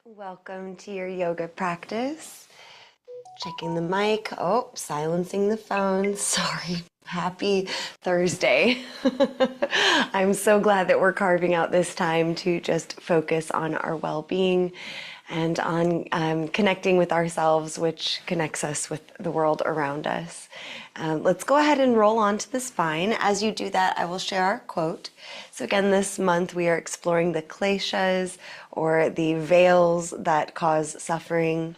Welcome to your yoga practice. Checking the mic. Oh, silencing the phone. Sorry. Happy Thursday. I'm so glad that we're carving out this time to just focus on our well-being and on connecting with ourselves, which connects us with the world around us. Let's go ahead and roll onto the spine. As you do that, I will share our quote. So again, this month we are exploring the kleshas, or the veils that cause suffering.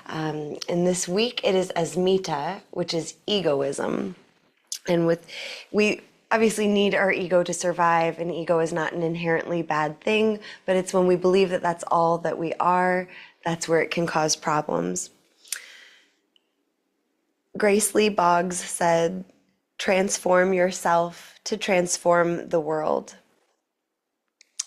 And this week it is asmita, which is egoism. And we obviously need our ego to survive, and ego is not an inherently bad thing, but it's when we believe that that's all that we are, that's where it can cause problems. Grace Lee Boggs said, "Transform yourself to transform the world."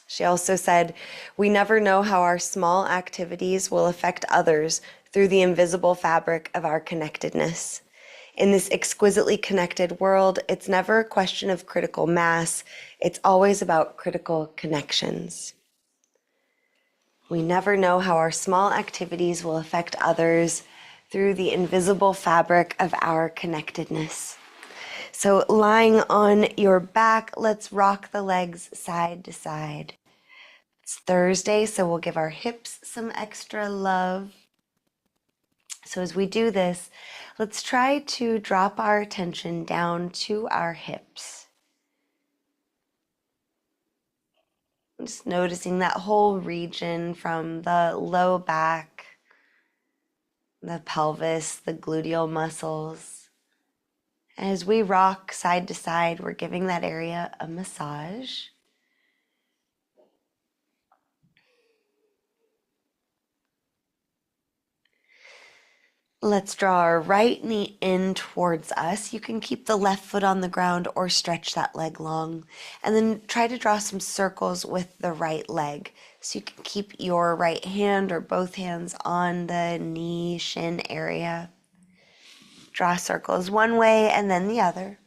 She also said, "We never know how our small activities will affect others through the invisible fabric of our connectedness. In this exquisitely connected world, it's never a question of critical mass. It's always about critical connections. We never know how our small activities will affect others through the invisible fabric of our connectedness." So lying on your back, let's rock the legs side to side. It's Thursday, so we'll give our hips some extra love. So as we do this, let's try to drop our attention down to our hips. Just noticing that whole region from the low back, the pelvis, the gluteal muscles. As we rock side to side, we're giving that area a massage. Let's draw our right knee in towards us. You can keep the left foot on the ground or stretch that leg long. And then try to draw some circles with the right leg. So you can keep your right hand or both hands on the knee, shin area. Draw circles one way and then the other.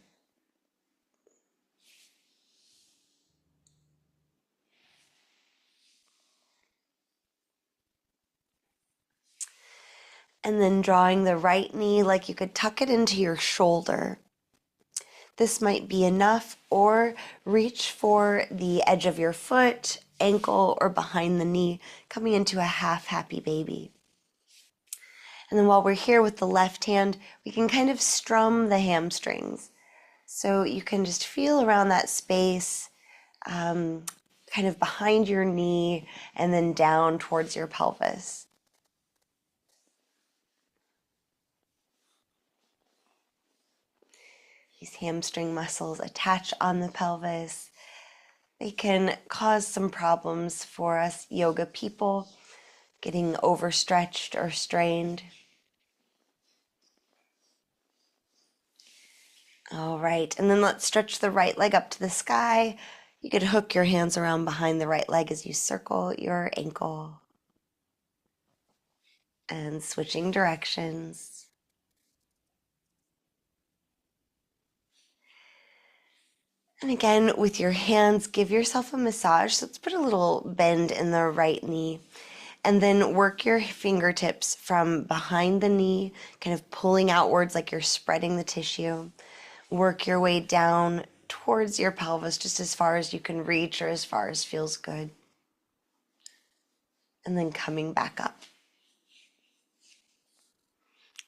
And then drawing the right knee like you could tuck it into your shoulder. This might be enough, or reach for the edge of your foot, ankle, or behind the knee, coming into a half happy baby. And then while we're here with the left hand, we can kind of strum the hamstrings. So you can just feel around that space, kind of behind your knee and then down towards your pelvis. These hamstring muscles attach on the pelvis. They can cause some problems for us yoga people, getting overstretched or strained. All right, and then let's stretch the right leg up to the sky. You could hook your hands around behind the right leg as you circle your ankle. And switching directions. And again, with your hands, give yourself a massage. So let's put a little bend in the right knee. And then work your fingertips from behind the knee, kind of pulling outwards like you're spreading the tissue. Work your way down towards your pelvis, just as far as you can reach or as far as feels good. And then coming back up.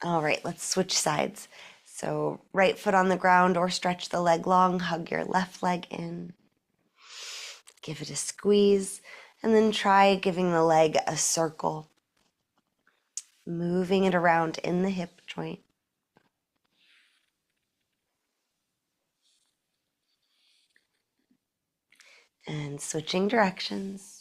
All right, let's switch sides. So right foot on the ground or stretch the leg long, hug your left leg in. Give it a squeeze, and then try giving the leg a circle. Moving it around in the hip joint. And switching directions.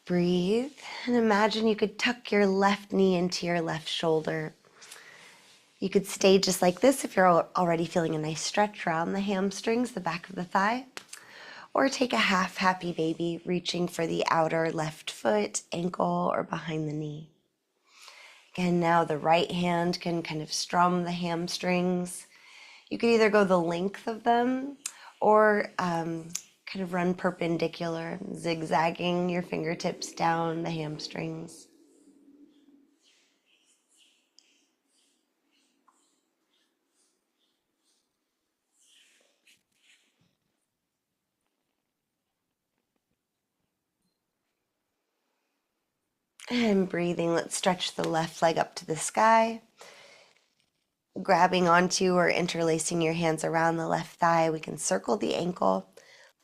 Breathe and imagine you could tuck your left knee into your left shoulder. You could stay just like this if you're already feeling a nice stretch around the hamstrings, the back of the thigh, or take a half happy baby, reaching for the outer left foot, ankle, or behind the knee. Again, now the right hand can kind of strum the hamstrings. You could either go the length of them or kind of run perpendicular, zigzagging your fingertips down the hamstrings. And breathing, let's stretch the left leg up to the sky. Grabbing onto or interlacing your hands around the left thigh, we can circle the ankle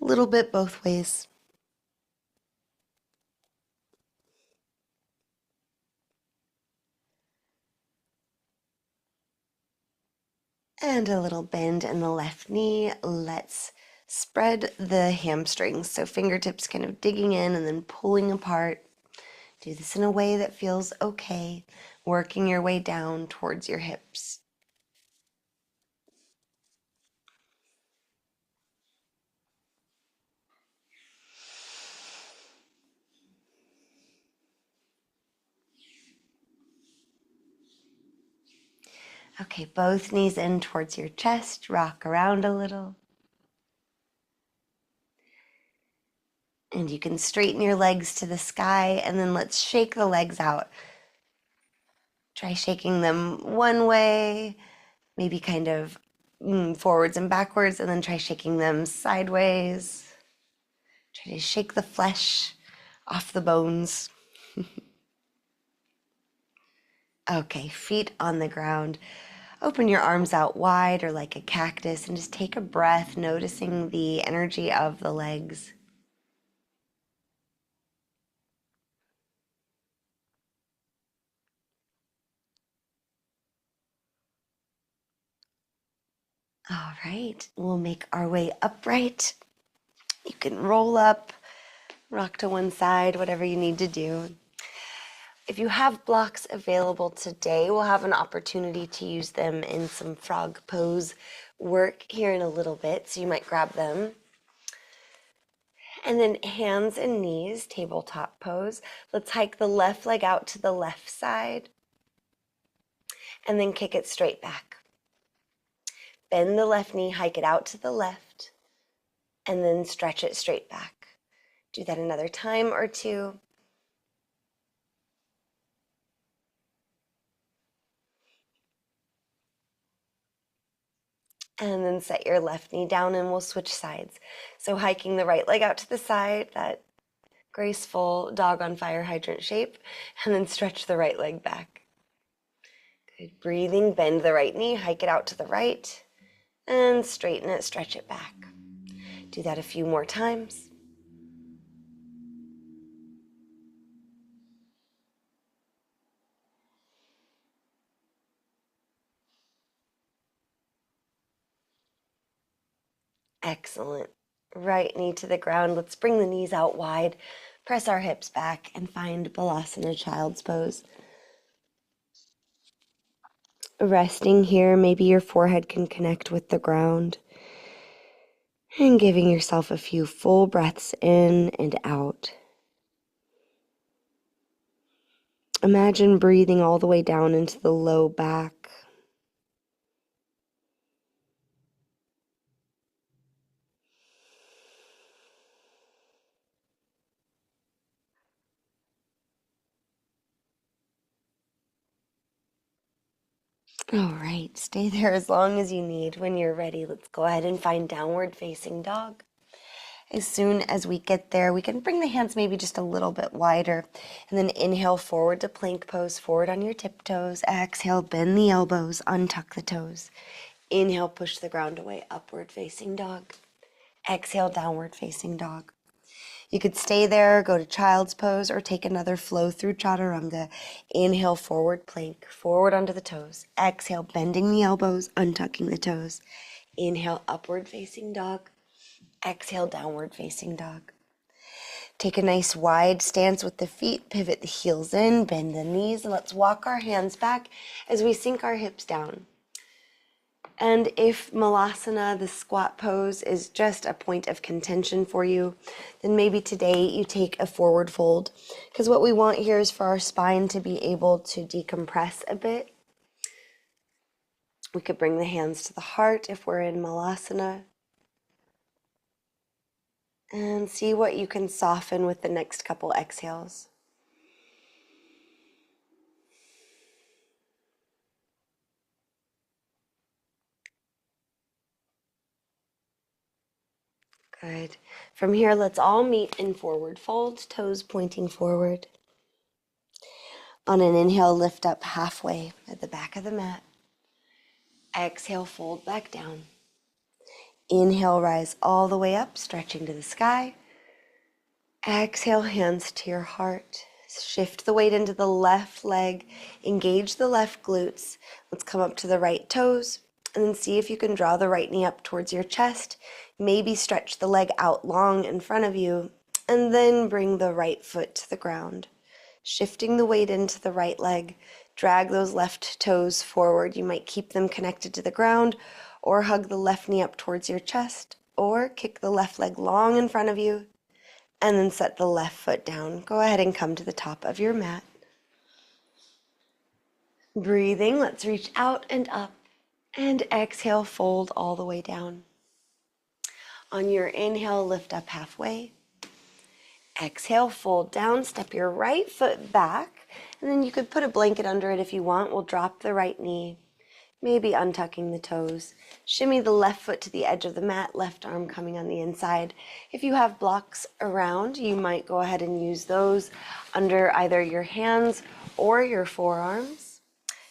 a little bit both ways. And a little bend in the left knee. Let's spread the hamstrings. So fingertips kind of digging in and then pulling apart. Do this in a way that feels okay, working your way down towards your hips. Okay, both knees in towards your chest. Rock around a little. And you can straighten your legs to the sky, and then let's shake the legs out. Try shaking them one way, maybe kind of forwards and backwards, and then try shaking them sideways. Try to shake the flesh off the bones. Okay, feet on the ground. Open your arms out wide or like a cactus and just take a breath, noticing the energy of the legs. All right, we'll make our way upright. You can roll up, rock to one side, whatever you need to do. If you have blocks available today, we'll have an opportunity to use them in some frog pose work here in a little bit, so you might grab them. And then hands and knees, tabletop pose. Let's hike the left leg out to the left side and then kick it straight back. Bend the left knee, hike it out to the left, and then stretch it straight back. Do that another time or two. And then set your left knee down and we'll switch sides. So hiking the right leg out to the side, that graceful dog on fire hydrant shape, and then stretch the right leg back. Good. Breathing, bend the right knee, hike it out to the right, and straighten it, stretch it back. Do that a few more times. Excellent. Right knee to the ground. Let's bring the knees out wide. Press our hips back and find Balasana Child's Pose. Resting here, maybe your forehead can connect with the ground. And giving yourself a few full breaths in and out. Imagine breathing all the way down into the low back. All right, stay there as long as you need. When you're ready, let's go ahead and find downward facing dog. As soon as we get there, we can bring the hands maybe just a little bit wider, and then inhale forward to plank pose, forward on your tiptoes. Exhale, bend the elbows, untuck the toes. Inhale, push the ground away, upward facing dog. Exhale, downward facing dog. You could stay there, go to child's pose, or take another flow through chaturanga. Inhale, forward plank, forward onto the toes. Exhale, bending the elbows, untucking the toes. Inhale, upward facing dog. Exhale, downward facing dog. Take a nice wide stance with the feet, pivot the heels in, bend the knees, and let's walk our hands back as we sink our hips down. And if malasana, the squat pose, is just a point of contention for you, then maybe today you take a forward fold. Because what we want here is for our spine to be able to decompress a bit. We could bring the hands to the heart if we're in malasana. And see what you can soften with the next couple exhales. Good. From here, let's all meet in forward fold, toes pointing forward. On an inhale, lift up halfway at the back of the mat. Exhale, fold back down. Inhale, rise all the way up, stretching to the sky. Exhale, hands to your heart. Shift the weight into the left leg. Engage the left glutes. Let's come up to the right toes. And then see if you can draw the right knee up towards your chest. Maybe stretch the leg out long in front of you. And then bring the right foot to the ground. Shifting the weight into the right leg. Drag those left toes forward. You might keep them connected to the ground or hug the left knee up towards your chest or kick the left leg long in front of you and then set the left foot down. Go ahead and come to the top of your mat. Breathing, let's reach out and up and exhale, fold all the way down. On your inhale, lift up halfway. Exhale, fold down, step your right foot back, and then you could put a blanket under it if you want. We'll drop the right knee, maybe untucking the toes. Shimmy the left foot to the edge of the mat, left arm coming on the inside. If you have blocks around, you might go ahead and use those under either your hands or your forearms.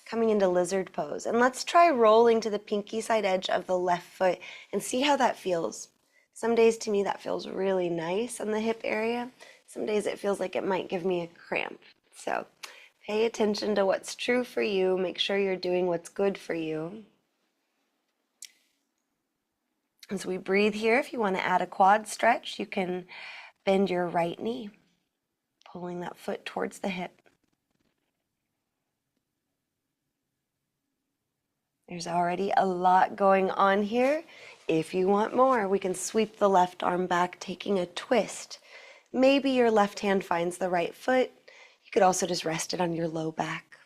Coming into lizard pose. And let's try rolling to the pinky side edge of the left foot and see how that feels. Some days to me that feels really nice on the hip area. Some days it feels like it might give me a cramp. So pay attention to what's true for you. Make sure you're doing what's good for you. As we breathe here, if you want to add a quad stretch, you can bend your right knee, pulling that foot towards the hip. There's already a lot going on here. If you want more, we can sweep the left arm back, taking a twist. Maybe your left hand finds the right foot. You could also just rest it on your low back.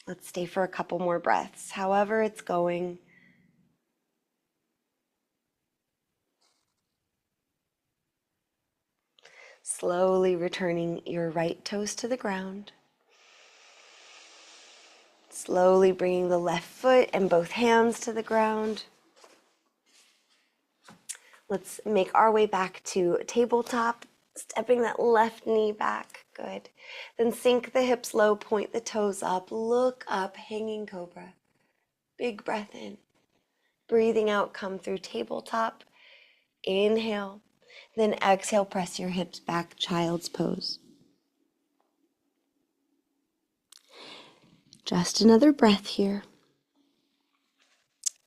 Let's stay for a couple more breaths, however it's going. Slowly returning your right toes to the ground. Slowly bringing the left foot and both hands to the ground. Let's make our way back to tabletop, stepping that left knee back. Good. Then sink the hips low, point the toes up, look up, hanging cobra. Big breath in. Breathing out, come through tabletop. Inhale. Then exhale, press your hips back, child's pose. Just another breath here.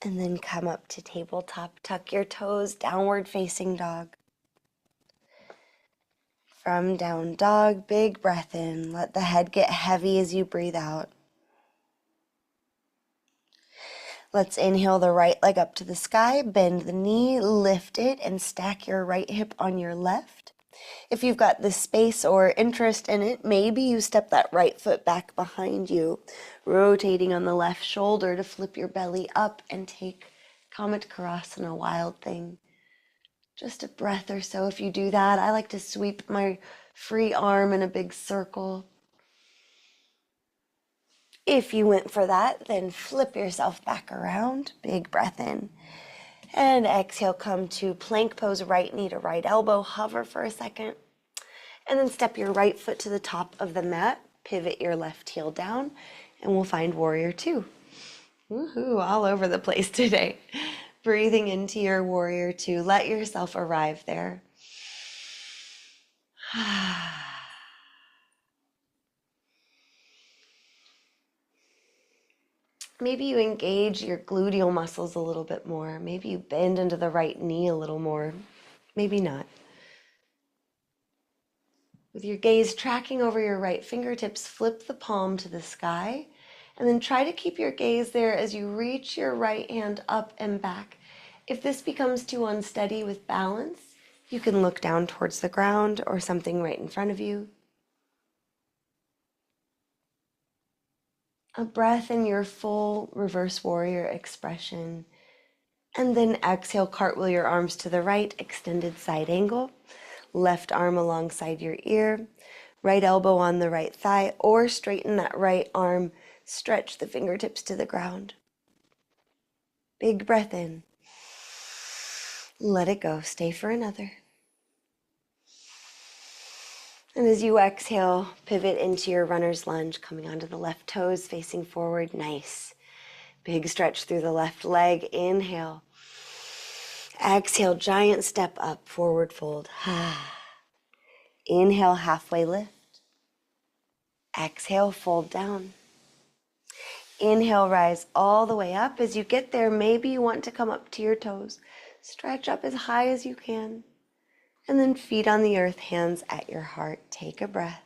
And then come up to tabletop. Tuck your toes, downward facing dog. From down dog, big breath in. Let the head get heavy as you breathe out. Let's inhale the right leg up to the sky, bend the knee, lift it, and stack your right hip on your left. If you've got the space or interest in it, maybe you step that right foot back behind you, rotating on the left shoulder to flip your belly up and take Kamatkarasana, wild thing. Just a breath or so if you do that. I like to sweep my free arm in a big circle. If you went for that, then flip yourself back around. Big breath in. And exhale, come to plank pose, right knee to right elbow. Hover for a second. And then step your right foot to the top of the mat. Pivot your left heel down. And we'll find warrior two. Woohoo, all over the place today. Breathing into your warrior two. Let yourself arrive there. Maybe you engage your gluteal muscles a little bit more. Maybe you bend into the right knee a little more. Maybe not. With your gaze tracking over your right fingertips, flip the palm to the sky And then try to keep your gaze there as you reach your right hand up and back. If this becomes too unsteady with balance, you can look down towards the ground or something right in front of you. A breath in your full reverse warrior expression. And then exhale, cartwheel your arms to the right, extended side angle. Left arm alongside your ear. Right elbow on the right thigh, or straighten that right arm. Stretch the fingertips to the ground. Big breath in. Let it go. Stay for another. And as you exhale, pivot into your runner's lunge, coming onto the left toes, facing forward. Nice. Big stretch through the left leg. Inhale. Exhale, giant step up, forward fold. Inhale, halfway lift. Exhale, fold down. Inhale, rise all the way up. As you get there, maybe you want to come up to your toes. Stretch up as high as you can. And then feet on the earth, hands at your heart. Take a breath.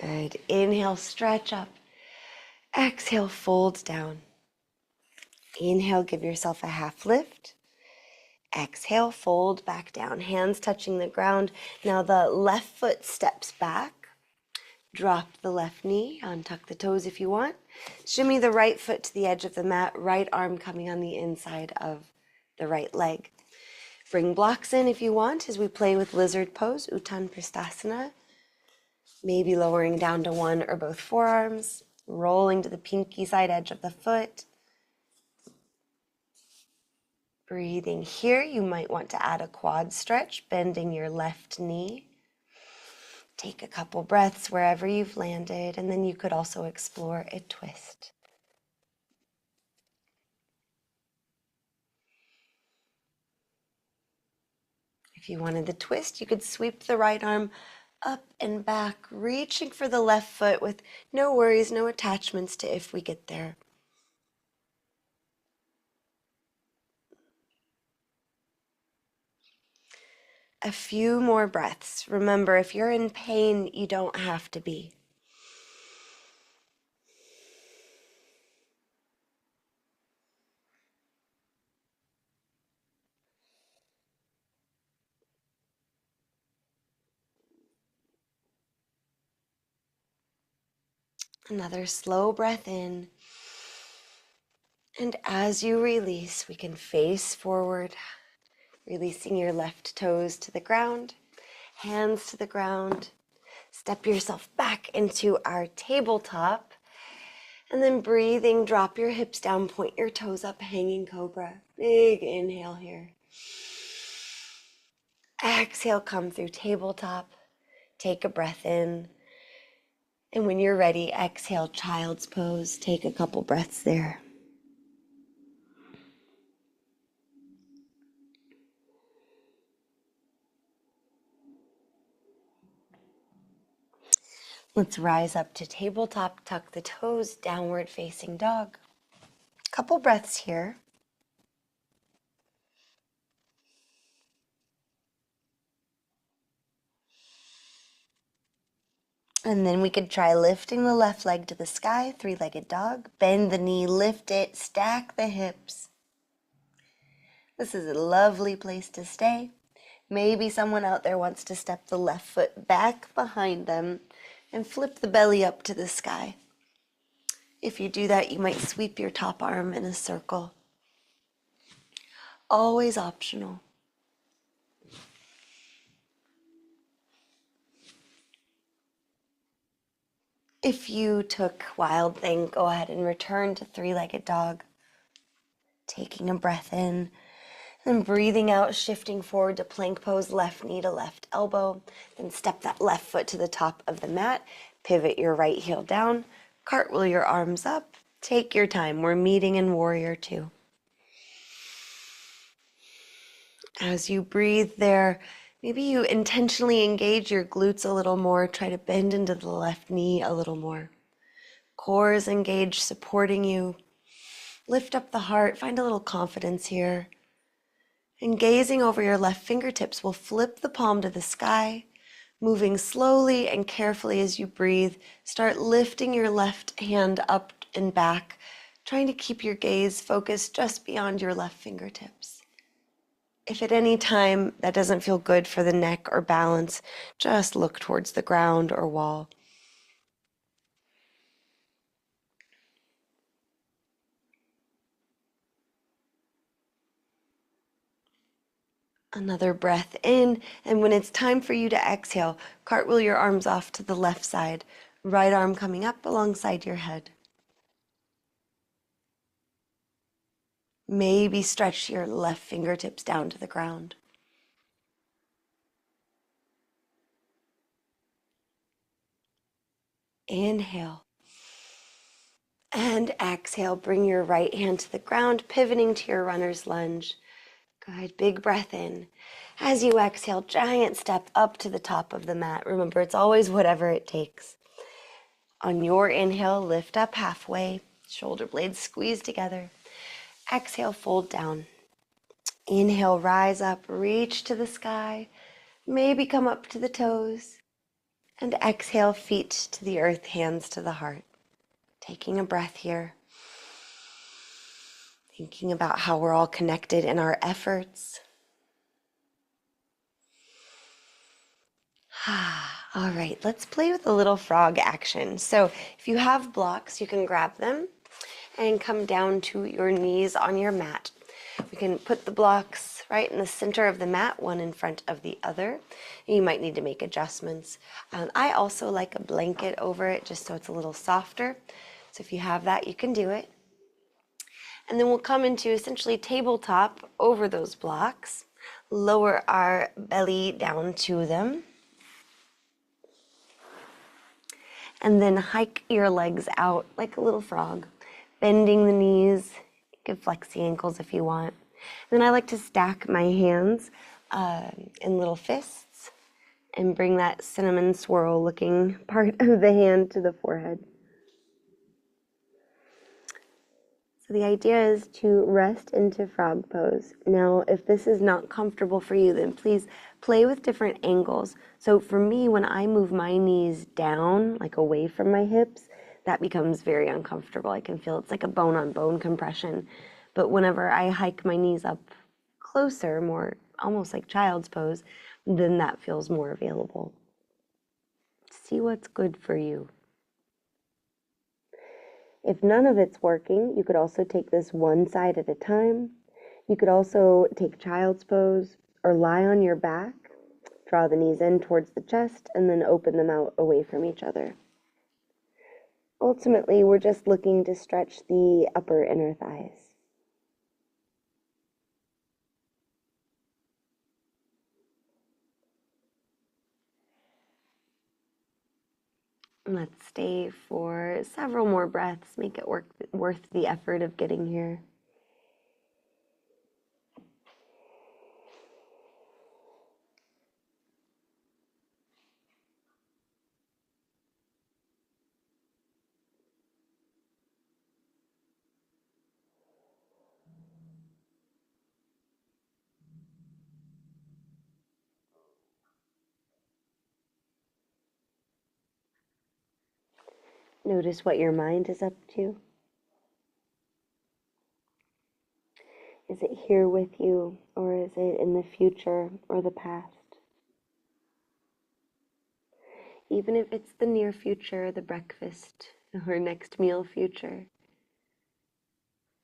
Good. Inhale, stretch up. Exhale, fold down. Inhale, give yourself a half lift. Exhale, fold back down. Hands touching the ground. Now the left foot steps back. Drop the left knee. Untuck the toes if you want. Shimmy the right foot to the edge of the mat. Right arm coming on the inside of the right leg. Bring blocks in if you want as we play with lizard pose, Uttanapishtasana. Maybe lowering down to one or both forearms, rolling to the pinky side edge of the foot. Breathing here, you might want to add a quad stretch, bending your left knee. Take a couple breaths wherever you've landed, and then you could also explore a twist. If you wanted the twist, you could sweep the right arm up and back, reaching for the left foot with no worries, no attachments to if we get there. A few more breaths. Remember, if you're in pain, you don't have to be. Another slow breath in. And as you release, we can face forward, releasing your left toes to the ground, hands to the ground. Step yourself back into our tabletop. And then breathing, drop your hips down, point your toes up, hanging cobra. Big inhale here. Exhale, come through tabletop. Take a breath in. And when you're ready, exhale, child's pose. Take a couple breaths there. Let's rise up to tabletop, tuck the toes, downward facing dog. Couple breaths here. And then we could try lifting the left leg to the sky, three-legged dog. Bend the knee, lift it, stack the hips. This is a lovely place to stay. Maybe someone out there wants to step the left foot back behind them and flip the belly up to the sky. If you do that, you might sweep your top arm in a circle. Always optional. If you took wild thing, go ahead and return to three-legged dog. Taking a breath in, then breathing out, shifting forward to plank pose, left knee to left elbow. Then step that left foot to the top of the mat. Pivot your right heel down. Cartwheel your arms up. Take your time. We're meeting in warrior two. As you breathe there, maybe you intentionally engage your glutes a little more. Try to bend into the left knee a little more. Core is engaged, supporting you. Lift up the heart. Find a little confidence here. And gazing over your left fingertips, we'll flip the palm to the sky. Moving slowly and carefully as you breathe, start lifting your left hand up and back, trying to keep your gaze focused just beyond your left fingertips. If at any time that doesn't feel good for the neck or balance, just look towards the ground or wall. Another breath in, and when it's time for you to exhale, cartwheel your arms off to the left side, right arm coming up alongside your head. Maybe stretch your left fingertips down to the ground. Inhale. And exhale, bring your right hand to the ground, pivoting to your runner's lunge. Good, big breath in. As you exhale, giant step up to the top of the mat. Remember, it's always whatever it takes. On your inhale, lift up halfway, shoulder blades squeeze together. Exhale, fold down. Inhale, rise up, reach to the sky, maybe come up to the toes. And exhale, feet to the earth, hands to the heart. Taking a breath here. Thinking about how we're all connected in our efforts. All right, let's play with a little frog action. So if you have blocks, you can grab them and come down to your knees on your mat. We can put the blocks right in the center of the mat, one in front of the other. You might need to make adjustments. I also like a blanket over it just so it's a little softer. So if you have that, you can do it. And then we'll come into essentially tabletop over those blocks, lower our belly down to them, and then hike your legs out like a little frog, bending the knees. You can flex the ankles if you want. And then I like to stack my hands in little fists and bring that cinnamon swirl looking part of the hand to the forehead. So the idea is to rest into frog pose. Now, if this is not comfortable for you, then please play with different angles. So for me, when I move my knees down, like away from my hips, that becomes very uncomfortable. I can feel it's like a bone-on-bone compression. But whenever I hike my knees up closer, more almost like child's pose, then that feels more available. See what's good for you. If none of it's working, you could also take this one side at a time. You could also take child's pose or lie on your back, draw the knees in towards the chest, and then open them out away from each other. Ultimately, we're just looking to stretch the upper inner thighs. Let's stay for several more breaths. Make it worth the effort of getting here. Notice what your mind is up to. Is it here with you, or is it in the future or the past? Even if it's the near future, the breakfast or next meal future,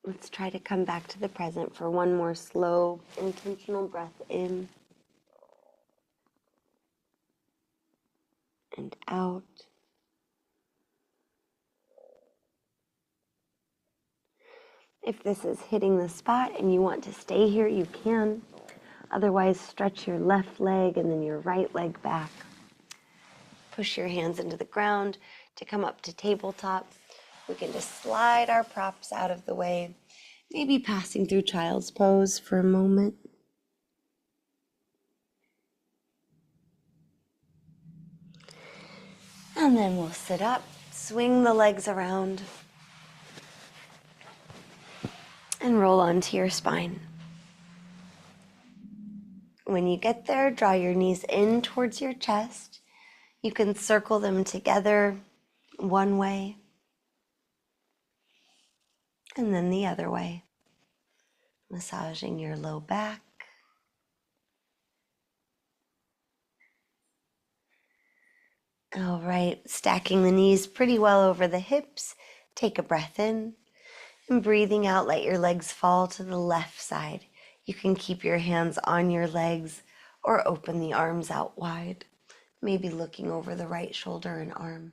let's try to come back to the present for one more slow, intentional breath in and out. If this is hitting the spot and you want to stay here, you can. Otherwise, stretch your left leg and then your right leg back. Push your hands into the ground to come up to tabletop. We can just slide our props out of the way, maybe passing through child's pose for a moment. And then we'll sit up, swing the legs around, and roll onto your spine. When you get there, draw your knees in towards your chest You can circle them together one way and then the other way, massaging your low back. All right, stacking the knees pretty well over the hips. Take a breath in and breathing out, let your legs fall to the left side. You can keep your hands on your legs or open the arms out wide, maybe looking over the right shoulder and arm.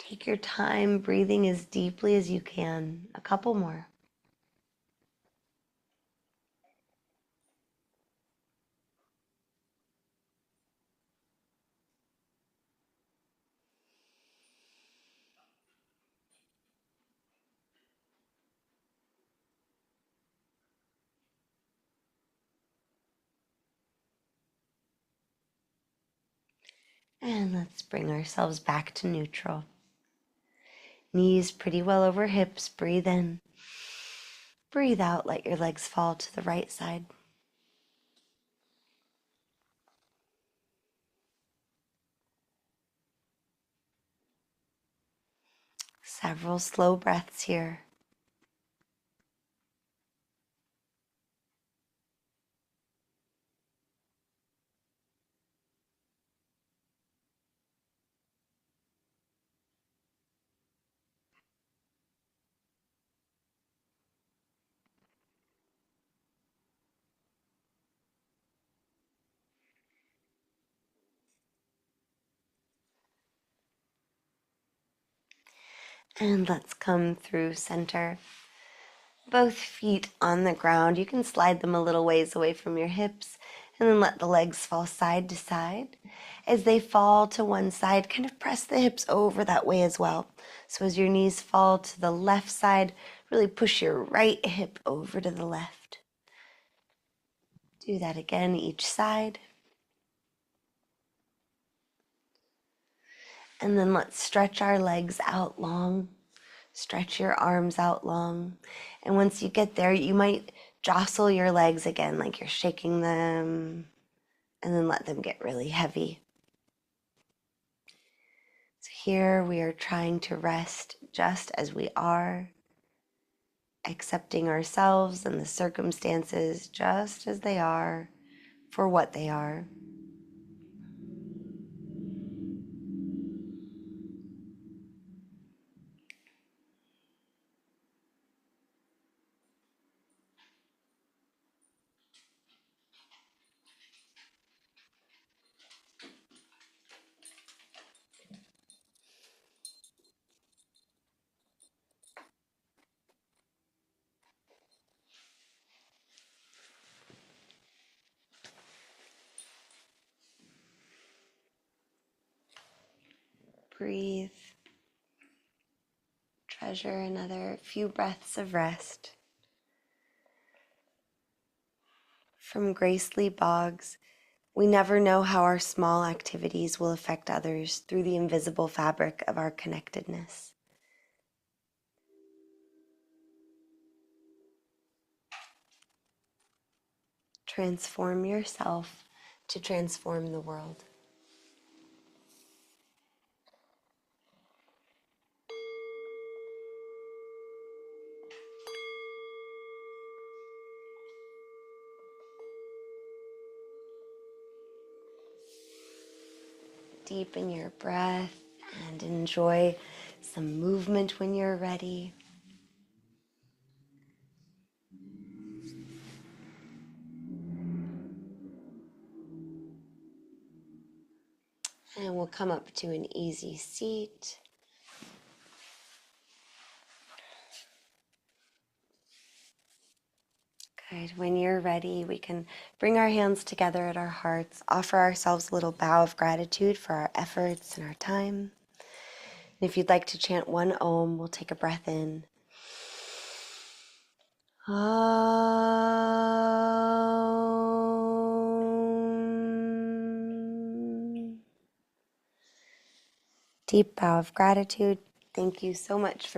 Take your time breathing as deeply as you can. A couple more. And let's bring ourselves back to neutral. Knees pretty well over hips. Breathe in. Breathe out. Let your legs fall to the right side. Several slow breaths here. And let's come through center. Both feet on the ground. You can slide them a little ways away from your hips and then let the legs fall side to side. As they fall to one side, kind of press the hips over that way as well. So as your knees fall to the left side, really push your right hip over to the left. Do that again, each side. And then let's stretch our legs out long. Stretch your arms out long. And once you get there, you might jostle your legs again, like you're shaking them, and then let them get really heavy. So here we are trying to rest just as we are, accepting ourselves and the circumstances just as they are, for what they are. Breathe. Treasure another few breaths of rest. From Grace Lee Boggs, we never know how our small activities will affect others through the invisible fabric of our connectedness. Transform yourself to transform the world. Deepen your breath and enjoy some movement when you're ready. And we'll come up to an easy seat. Good. When you're ready, we can bring our hands together at our hearts, offer ourselves a little bow of gratitude for our efforts and our time. And if you'd like to chant one Om, we'll take a breath in. Om. Deep bow of gratitude. Thank you so much for